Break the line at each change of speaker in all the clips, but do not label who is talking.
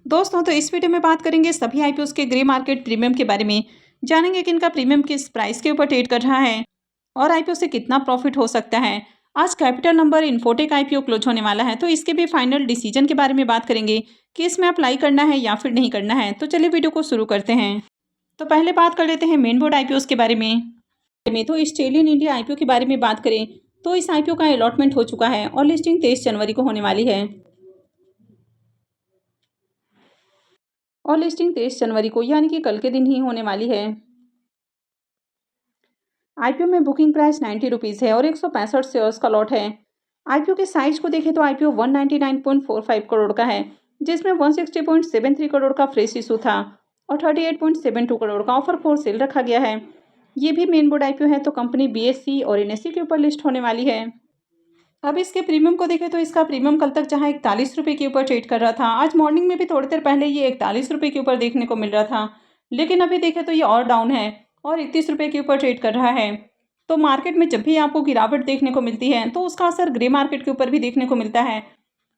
दोस्तों, तो इस वीडियो में बात करेंगे सभी आईपीओस के ग्रे मार्केट प्रीमियम के बारे में। जानेंगे कि इनका प्रीमियम किस प्राइस के ऊपर ट्रेड कर रहा है और आईपीओ से कितना प्रॉफिट हो सकता है। आज capital number infotech IPO close होने वाला है, तो इसके भी फाइनल डिसीजन के बारे में बात करेंगे कि इसमें अप्लाई करना है या फिर नहीं करना है। तो चलिए वीडियो को शुरू करते हैं। तो पहले बात कर लेते हैं मेन बोर्ड आईपीओस के बारे में। तो स्टेलियन इंडिया आईपीओ के बारे में बात करें तो इस आईपीओ का अलॉटमेंट हो चुका है और लिस्टिंग 23 जनवरी को होने वाली है। और लिस्टिंग 23 जनवरी को यानी कि कल के दिन ही होने वाली है। आईपीओ में बुकिंग प्राइस 90 रुपीज़ है और 165 शेयर्स का लॉट है। आईपीओ के साइज को देखें तो आईपीओ 199.45 करोड़ का है, जिसमें 160.73 करोड़ का फ्रेश इशू था और 38.72 करोड़ का ऑफर फॉर सेल रखा गया है। ये भी मेन बोर्ड आईपीओ है, तो कंपनी बीएसई और एनएसई के ऊपर लिस्ट होने वाली है। अब इसके प्रीमियम को देखें तो इसका प्रीमियम कल तक जहां 41 रुपये के ऊपर ट्रेड कर रहा था, आज मॉर्निंग में भी थोड़ी देर पहले ये 41 रुपये के ऊपर देखने को मिल रहा था, लेकिन अभी देखें तो ये और डाउन है और 31 रुपये के ऊपर ट्रेड कर रहा है। तो मार्केट में जब भी आपको गिरावट देखने को मिलती है तो उसका असर ग्रे मार्केट के ऊपर भी देखने को मिलता है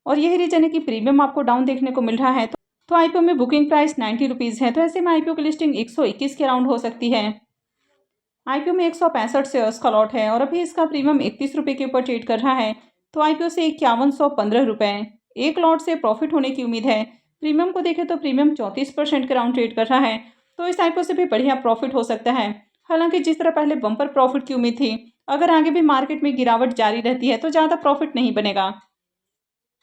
और यही रीजन है कि प्रीमियम आपको डाउन देखने को मिल रहा है। तो आईपीओ में बुकिंग प्राइस 90 रुपीज़ है, तो ऐसे में आईपीओ की लिस्टिंग 121 के अराउंड हो सकती है। आईपीओ में 165 शेयर्स का लॉट है और अभी इसका प्रीमियम 31 रुपये के ऊपर ट्रेड कर रहा है, तो आईपीओ से 5115 रुपये एक लॉट से प्रॉफिट होने की उम्मीद है। प्रीमियम को देखें तो प्रीमियम 34% के राउंड ट्रेड कर रहा है, तो इस आईपीओ से भी बढ़िया प्रॉफिट हो सकता है। हालांकि जिस तरह पहले बम्पर प्रॉफिट की उम्मीद थी, अगर आगे भी मार्केट में गिरावट जारी रहती है तो ज़्यादा प्रॉफिट नहीं बनेगा।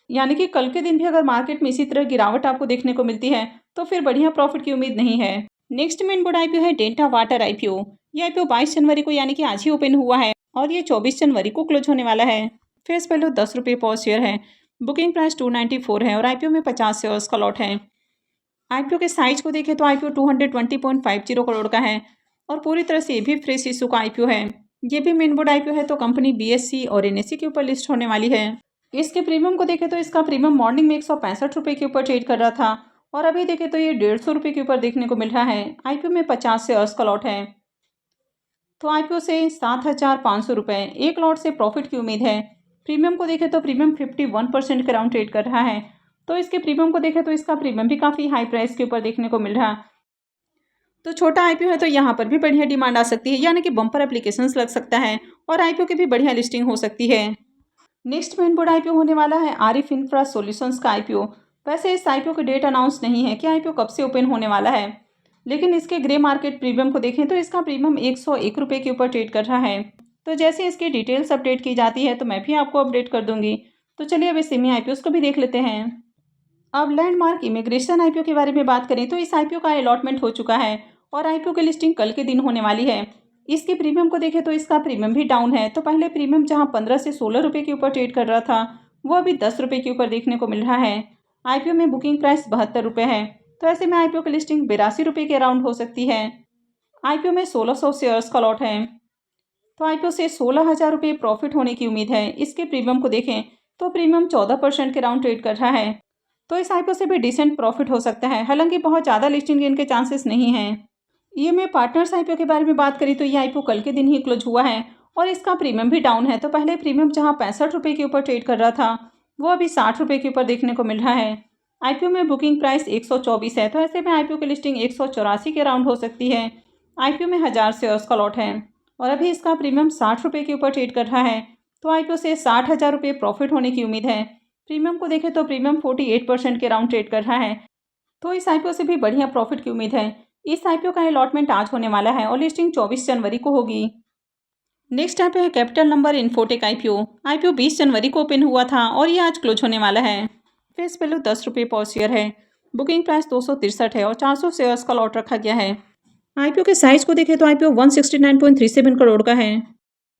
यानी कि कल के दिन भी अगर मार्केट में इसी तरह गिरावट आपको देखने को मिलती है तो फिर बढ़िया प्रॉफिट की उम्मीद नहीं है। नेक्स्ट मेन बोर्ड आईपीओ है डेल्टा वाटर आईपीओ। ये आईपीओ 22 जनवरी को यानी कि आज ही ओपन हुआ है और ये 24 जनवरी को क्लोज होने वाला है। फेस वैल्यू 10 रुपये पर शेयर है। बुकिंग प्राइस 294 है और आईपीओ में 50 शेयर्स का लॉट है। आईपीओ के साइज को देखें तो आईपीओ 220.50 करोड़ का है और पूरी तरह से ये भी फ्रेश इशू का आईपीओ है। ये भी मेन बोर्ड आईपीओ है, तो कंपनी बीएसई और एनएसई के ऊपर लिस्ट होने वाली है। इसके प्रीमियम को देखें तो इसका प्रीमियम मॉर्निंग में 165 रुपये के ऊपर ट्रेड कर रहा था और अभी देखें तो ये 150 रुपये के ऊपर देखने को मिल रहा है। आईपीओ में 50 शेयर्स का लॉट है, तो आईपीओ से 7,500 रुपये एक लॉट से प्रॉफिट की उम्मीद है। प्रीमियम को देखें तो प्रीमियम 51% के राउंड ट्रेड कर रहा है, तो इसके प्रीमियम को देखें तो इसका प्रीमियम भी काफ़ी हाई प्राइस के ऊपर देखने को मिल रहा है। तो छोटा आईपीओ है, तो यहाँ पर भी बढ़िया डिमांड आ सकती है, यानी कि बम्पर एप्लीकेशंस लग सकता है और आईपीओ की भी बढ़िया लिस्टिंग हो सकती है। नेक्स्ट मेन बोर्ड आईपीओ होने वाला है आरिफ इंफ्रा सॉल्यूशंस का आईपीओ। वैसे इस आईपीओ की डेट अनाउंस नहीं है कि आईपीओ कब से ओपन होने वाला है, लेकिन इसके ग्रे मार्केट प्रीमियम को देखें तो इसका प्रीमियम 101 रुपये के ऊपर ट्रेड कर रहा है। तो जैसे इसकी डिटेल्स अपडेट की जाती है तो मैं भी आपको अपडेट कर दूंगी। तो चलिए अब इस सेमी आईपीओस को भी देख लेते हैं। अब लैंडमार्क इमिग्रेशन आईपीओ के बारे में बात करें तो इस आईपीओ का अलॉटमेंट हो चुका है और आईपीओ की लिस्टिंग कल के दिन होने वाली है। इसके प्रीमियम को देखें तो इसका प्रीमियम भी डाउन है, तो पहले प्रीमियम जहां 15 से 16 रुपये के ऊपर ट्रेड कर रहा था, वो अभी 10 रुपये के ऊपर देखने को मिल रहा है। आईपीओ में बुकिंग प्राइस 72 रुपये है, तो ऐसे में आईपीओ की लिस्टिंग 82 रुपये के अराउंड हो सकती है। आईपीओ में 1600 शेयर्स का लॉट है, तो आईपीओ से 16,000 रुपये प्रॉफिट होने की उम्मीद है। इसके प्रीमियम को देखें तो प्रीमियम 14% के राउंड ट्रेड कर रहा है, तो इस आईपीओ से भी डिसेंट प्रॉफिट हो सकता है। हालांकि बहुत ज़्यादा लिस्टिंग गेन के चांसेस नहीं हैं। ये मैं पार्टनर्स आईपीओ के बारे में बात करी तो ये आईपीओ कल के दिन ही क्लोज हुआ है और इसका प्रीमियम भी डाउन है, तो पहले प्रीमियम जहां 65 रुपये के ऊपर ट्रेड कर रहा था, वो अभी 60 रुपये के ऊपर देखने को मिल रहा है। आईपीओ में बुकिंग प्राइस 124 है, तो ऐसे में आईपीओ की लिस्टिंग 184 के राउंड हो सकती है। आईपीओ में 1000 शेयर्स का लॉट है और अभी इसका प्रीमियम 60 रुपये के ऊपर ट्रेड कर रहा है, तो आईपीओ से 60,000 रुपये प्रॉफिट होने की उम्मीद है। प्रीमियम को देखें तो प्रीमियम 48% के राउंड ट्रेड कर रहा है, तो इस आईपीओ से भी बढ़िया प्रॉफिट की उम्मीद है। इस आईपीओ का अलॉटमेंट आज होने वाला है और लिस्टिंग 24 जनवरी को होगी। नेक्स्ट आईपीओ है capital number infotech IPO. IPO 20 जनवरी को ओपन हुआ था और ये आज क्लोज होने वाला है। फेस वैल्यू 10 रुपये पर शेयर है। बुकिंग प्राइस 263 है और 400 शेयर्स का लॉट रखा गया है। आईपीओ के साइज को देखें तो आईपीओ 169.37 करोड़ का है,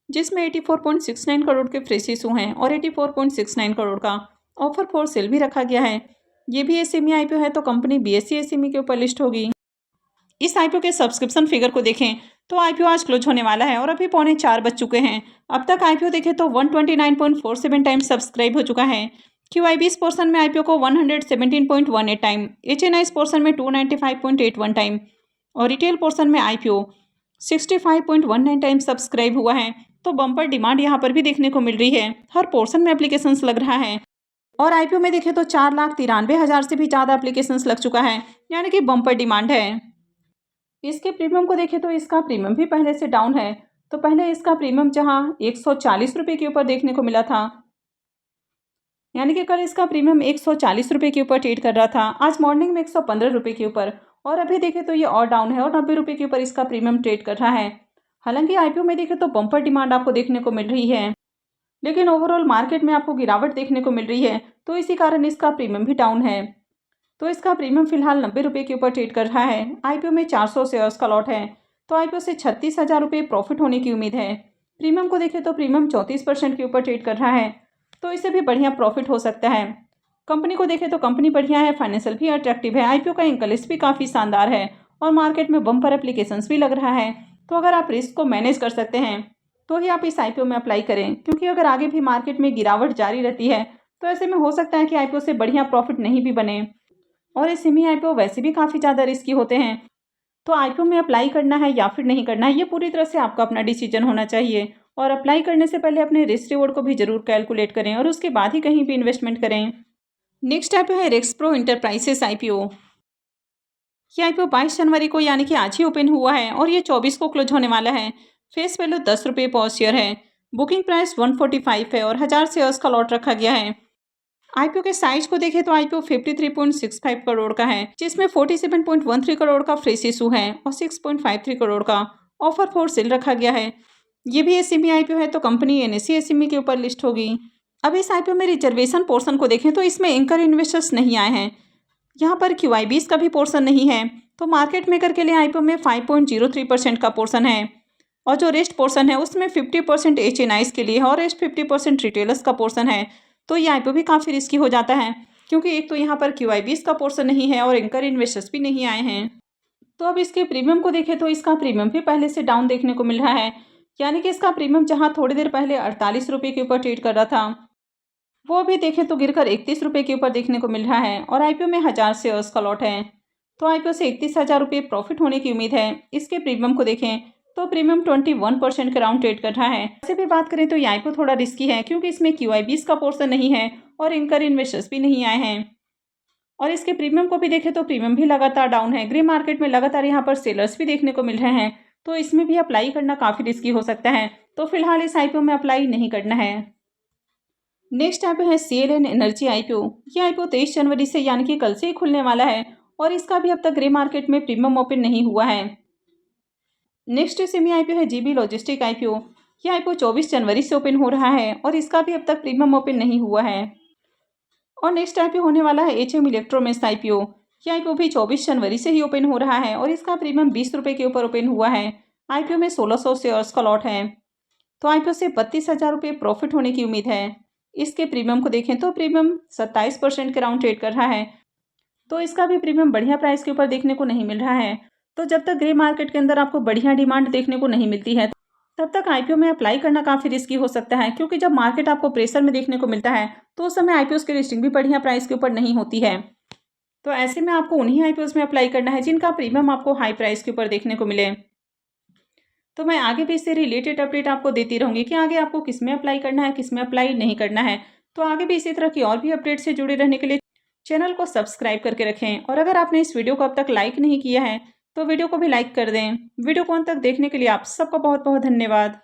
जिसमें 84.69 करोड़ के फ्रेश इशू हैं और 84.69 करोड़ का ऑफर फॉर सेल भी रखा गया है। ये भी एसएमई आईपीओ है, तो कंपनी बीएसई एसएमई के ऊपर लिस्ट होगी। इस आईपीओ के सब्सक्रिप्शन फिगर को देखें तो आईपीओ आज क्लोज होने वाला है और अभी 3:45 बज चुके हैं। अब तक आईपीओ देखें तो 129.47 टाइम सब्सक्राइब हो चुका है। क्यूआईबी पोर्सन में आईपीओ को 117.18 टाइम, एचएनआई पोर्सन में 295.81 टाइम और रिटेल पोर्सन में आईपीओ 65.19 टाइम सब्सक्राइब हुआ है। तो बम्पर डिमांड यहाँ पर भी देखने को मिल रही है। हर पोर्सन में एप्लीकेशंस लग रहा है। और आईपीओ में देखें तो 4,93,000 से भी ज़्यादा एप्लीकेशंस लग चुका है, यानी कि बम्पर डिमांड है। इसके प्रीमियम को देखें तो इसका प्रीमियम भी पहले से डाउन है। तो पहले इसका प्रीमियम जहां 140 रुपये के ऊपर देखने को मिला था, यानी कि कल इसका प्रीमियम 140 रुपये के ऊपर ट्रेड कर रहा था, आज मॉर्निंग में 115 रुपये के ऊपर, और अभी देखें तो ये और डाउन है और 90 रुपये के ऊपर इसका प्रीमियम ट्रेड कर रहा है। हालांकि आईपीओ में देखें तो बम्पर डिमांड आपको देखने को मिल रही है, लेकिन ओवरऑल मार्केट में आपको गिरावट देखने को मिल रही है, तो इसी कारण इसका प्रीमियम भी डाउन है। तो इसका प्रीमियम फिलहाल 90 रुपये के ऊपर ट्रेड कर रहा है। आईपीओ में 400 शेयर्स का लॉट है, तो आईपीओ से 36,000 रुपये प्रॉफिट होने की उम्मीद है। प्रीमियम को देखें तो प्रीमियम 34% के ऊपर ट्रेड कर रहा है, तो इसे भी बढ़िया प्रॉफिट हो सकता है। कंपनी को देखें तो कंपनी बढ़िया है, फाइनेंशियल भी अट्रैक्टिव है, आईपीओ का इंकलिस्ट भी काफ़ी शानदार है और मार्केट में बम्पर एप्लीकेशंस भी लग रहा है। तो अगर आप रिस्क को मैनेज कर सकते हैं तो ही आप इस आईपीओ में अप्लाई करें, क्योंकि अगर आगे भी मार्केट में गिरावट जारी रहती है तो ऐसे में हो सकता है कि आईपीओ से बढ़िया प्रॉफिट नहीं भी बने, और ये सेमी आईपीओ वैसे भी काफ़ी ज़्यादा रिस्की होते हैं। तो आईपीओ में अप्लाई करना है या फिर नहीं करना है, ये पूरी तरह से आपका अपना डिसीजन होना चाहिए, और अप्लाई करने से पहले अपने रिस्क रिवॉर्ड को भी जरूर कैलकुलेट करें और उसके बाद ही कहीं भी इन्वेस्टमेंट करें। नेक्स्ट आईपीओ है रेक्सप्रो इंटरप्राइजेस आईपीओ। ये आईपीओ 22 जनवरी को यानी कि आज ही ओपन हुआ है और ये 24 को क्लोज होने वाला है। फेस वैल्यू 10 रुपये पर शेयर है। बुकिंग प्राइस 145 है और 1000 शेयर्स का लॉट रखा गया है। आईपीओ के साइज को देखें तो आईपीओ 53.65 करोड़ का है, जिसमें 47.13 करोड़ का फ्रेश इशू है और 6.53 करोड़ का ऑफर फॉर सेल रखा गया है। ये भी एसएमई आईपीओ है, तो कंपनी एनएसई एसएमई के ऊपर लिस्ट होगी। अब इस आईपीओ में रिजर्वेशन पोर्शन को देखें तो इसमें एंकर इन्वेस्टर्स नहीं आए हैं, यहाँ पर QIBs का भी पोर्शन नहीं है। तो मार्केट मेकर के लिए आईपीओ में 5.03% का पोर्शन है, और जो रेस्ट पोर्शन है उसमें 50% HNIs के लिए है और रेस्ट 50% रिटेलर्स का पोर्शन है। तो ये आईपीओ भी काफ़ी रिस्की हो जाता है, क्योंकि एक तो यहाँ पर QIBs का पोर्शन नहीं है और एंकर इन्वेस्टर्स भी नहीं आए हैं। तो अब इसके प्रीमियम को देखें तो इसका प्रीमियम भी पहले से डाउन देखने को मिल रहा है, यानी कि इसका प्रीमियम जहाँ थोड़ी देर पहले 48 रुपये के ऊपर ट्रेड कर रहा था, वो अभी देखें तो गिरकर 31 रुपये के ऊपर देखने को मिल रहा है, और आईपीओ में 1000 शेयर्स का लॉट है, तो आईपीओ से 31,000 रुपये प्रॉफिट होने की उम्मीद है। इसके प्रीमियम को देखें तो प्रीमियम 21% के राउंड ट्रेड कर रहा है। ऐसे भी बात करें तो ये आईपीओ थोड़ा रिस्की है, क्योंकि इसमें QIBs का पोर्शन नहीं है और एंकर इन्वेस्टर्स भी नहीं आए हैं। और इसके प्रीमियम को भी देखें तो प्रीमियम भी लगातार डाउन है। ग्रे मार्केट में लगातार यहाँ पर सेलर्स भी देखने को मिल रहे हैं, तो इसमें भी अप्लाई करना काफ़ी रिस्की हो सकता है। तो फिलहाल इस आईपीओ में अप्लाई नहीं करना है। नेक्स्ट आईपीओ है CLN एनर्जी आईपीओ। ये आईपीओ 23 जनवरी से यानी कि कल से ही खुलने वाला है, और इसका भी अब तक ग्रे मार्केट में प्रीमियम ओपन नहीं हुआ है। नेक्स्ट सेमी आईपीओ है GB लॉजिस्टिक आईपीओ। ये आईपीओ 24 जनवरी से ओपन हो रहा है और इसका भी अब तक प्रीमियम ओपन नहीं हुआ है। और नेक्स्ट आईपीओ होने वाला है HM इलेक्ट्रोमेस्ट आईपीओ। ये आईपीओ भी 24 जनवरी से ही ओपन हो रहा है और इसका प्रीमियम 20 रुपये के ऊपर ओपन हुआ है। आईपीओ में 1600 शेयर्स का लॉट है, तो आईपीओ से 32,000 रुपये प्रॉफिट होने की उम्मीद है। इसके प्रीमियम को देखें तो प्रीमियम 27% के राउंड ट्रेड कर रहा है, तो इसका भी प्रीमियम बढ़िया प्राइस के ऊपर देखने को नहीं मिल रहा है। तो जब तक ग्रे मार्केट के अंदर आपको बढ़िया डिमांड देखने को नहीं मिलती है, तब तक आईपीओ में अप्लाई करना काफ़ी रिस्की हो सकता है, क्योंकि जब मार्केट आपको प्रेशर में देखने को मिलता है तो उस समय आईपीओ की लिस्टिंग भी बढ़िया प्राइस के ऊपर नहीं होती है। तो ऐसे में आपको उन्हीं आईपीओ में अप्लाई करना है जिनका प्रीमियम आपको हाई प्राइस के ऊपर देखने को मिले। तो मैं आगे भी इससे रिलेटेड अपडेट आपको देती रहूँगी कि आगे आपको किस में अप्लाई करना है, किस में अप्लाई नहीं करना है। तो आगे भी इसी तरह की और भी अपडेट से जुड़े रहने के लिए चैनल को सब्सक्राइब करके रखें, और अगर आपने इस वीडियो को अब तक लाइक नहीं किया है तो वीडियो को भी लाइक कर दें। वीडियो को अंत तक देखने के लिए आप सबका बहुत बहुत धन्यवाद।